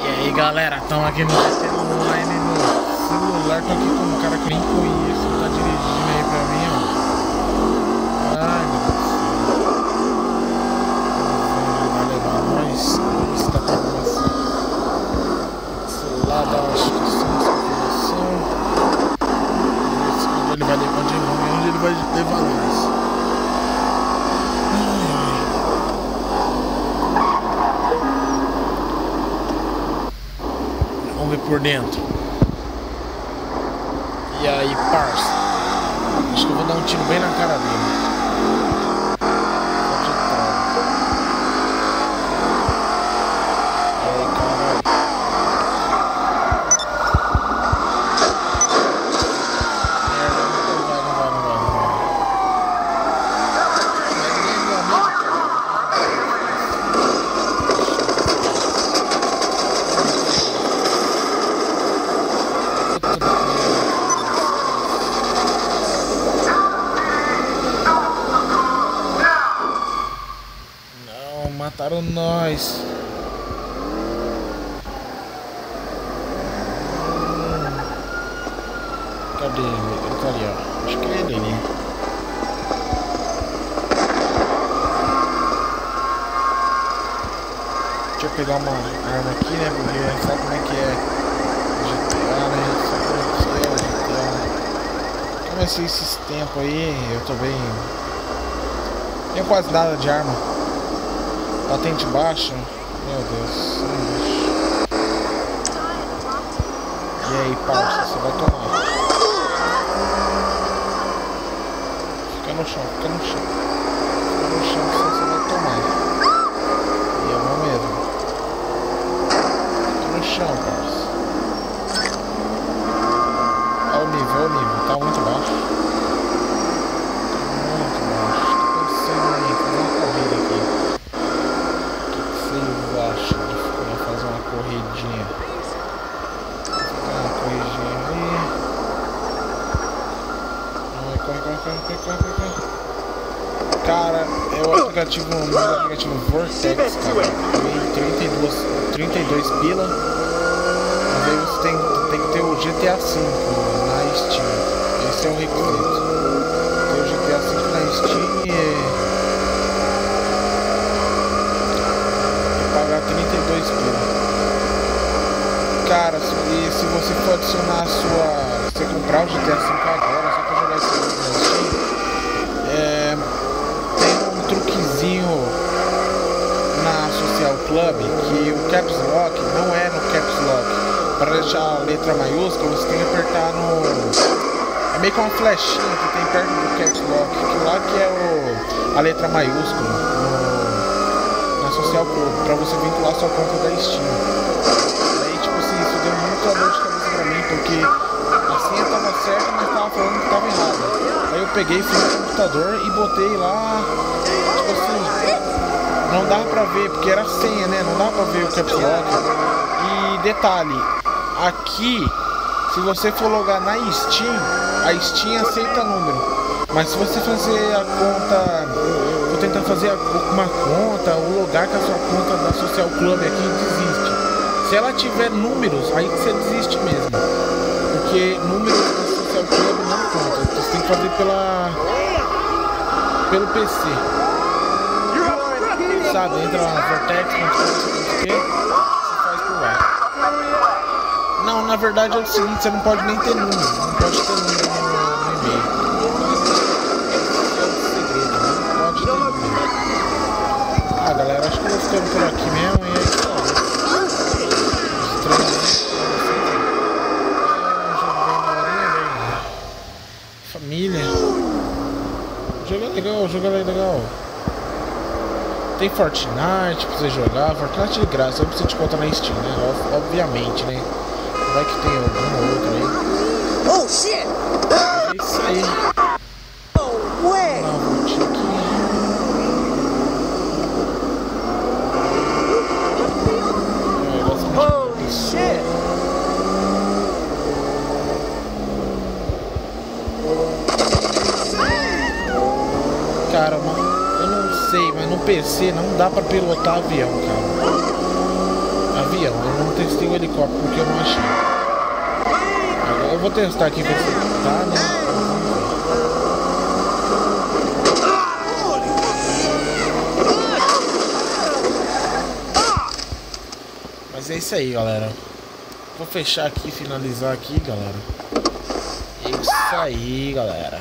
E aí galera, estamos aqui no GTA Online no celular, tô aqui com um cara que nem conheço, tá dirigindo aí pra mim, ó. Ai meu Deus do céu. Ele vai levar nós, se tá com alguma celular, acho que sim, essa informação. Onde ele vai levar de novo, onde ele vai levar nós. Vamos ver por dentro. E aí, parça? Acho que eu vou dar um tiro bem na cara dele. E aí, caralho. Merda, não vai. Mataram nós. Cadê ele? Ele tá ali, ó. Acho que é ele ali. Deixa eu pegar uma arma aqui, né? Porque sabe como é que é GTA, né? Sabe como é que é GTA. Comecei esses tempos aí, eu tô bem... Não tenho quase nada de arma. Patente baixa, meu Deus. E aí, parça, você vai tomar. Fica no chão, que senão você vai tomar. E eu vou mesmo. Fica no chão, parça. Olha o nível, tá muito baixo. Corridinha. Uma corridinha ali. Corre. Cara, é o aplicativo Vortex, cara. 32 pila. Mas aí você tem que ter o GTA V na Steam. Esse é o requisito. Ter o GTA V na Steam e pagar 32 pila. Cara, se você for adicionar a sua... Você comprar o GTA V agora, só pra jogar esse jogo na Steam, tem um truquezinho na Social Club que o Caps Lock não é no Caps Lock. Para deixar a letra maiúscula, você tem que apertar no... É meio que uma flechinha que tem perto do Caps Lock, que lá que é a letra maiúscula na Social Club, para você vincular sua conta da Steam. Isso deu muita dor de cabeça pra mim, porque a senha tava certa, mas tava falando que tava errada. Aí eu peguei, fui no computador e botei lá, tipo assim, não dava pra ver, porque era senha, né? Não dava pra ver o Caps Lock. E detalhe, aqui, se você for logar na Steam, a Steam aceita número. Mas se você fazer a conta, vou tentar fazer uma conta, ou logar com a sua conta da Social Club aqui, desiste. Se ela tiver números, aí que você desiste mesmo. Porque números da Social Club não conta. Você tem que fazer pelo PC. Sabe, entra lá na Vortex, você faz por lá. Não, na verdade é o seguinte, você não pode nem ter número. Não pode ter número no e-mail. É o segredo, não pode ter número. Ah, galera, acho que eu vou ficando por aqui mesmo. E aí, família. Jogo legal. Tem Fortnite pra você jogar. Fortnite de graça, eu preciso te contar na Steam, né? Obviamente, né? Vai que tem algum outro aí. Oh shit! É isso aí. Oh way! Não, vou aqui. Oh shit! Cara, eu não sei, mas no PC não dá pra pilotar avião, cara. avião. Eu não testei o helicóptero porque eu não achei. Agora eu vou testar aqui pra ver se tá, né? Mas é isso aí, galera. Vou fechar aqui, finalizar aqui, galera. É isso aí, galera.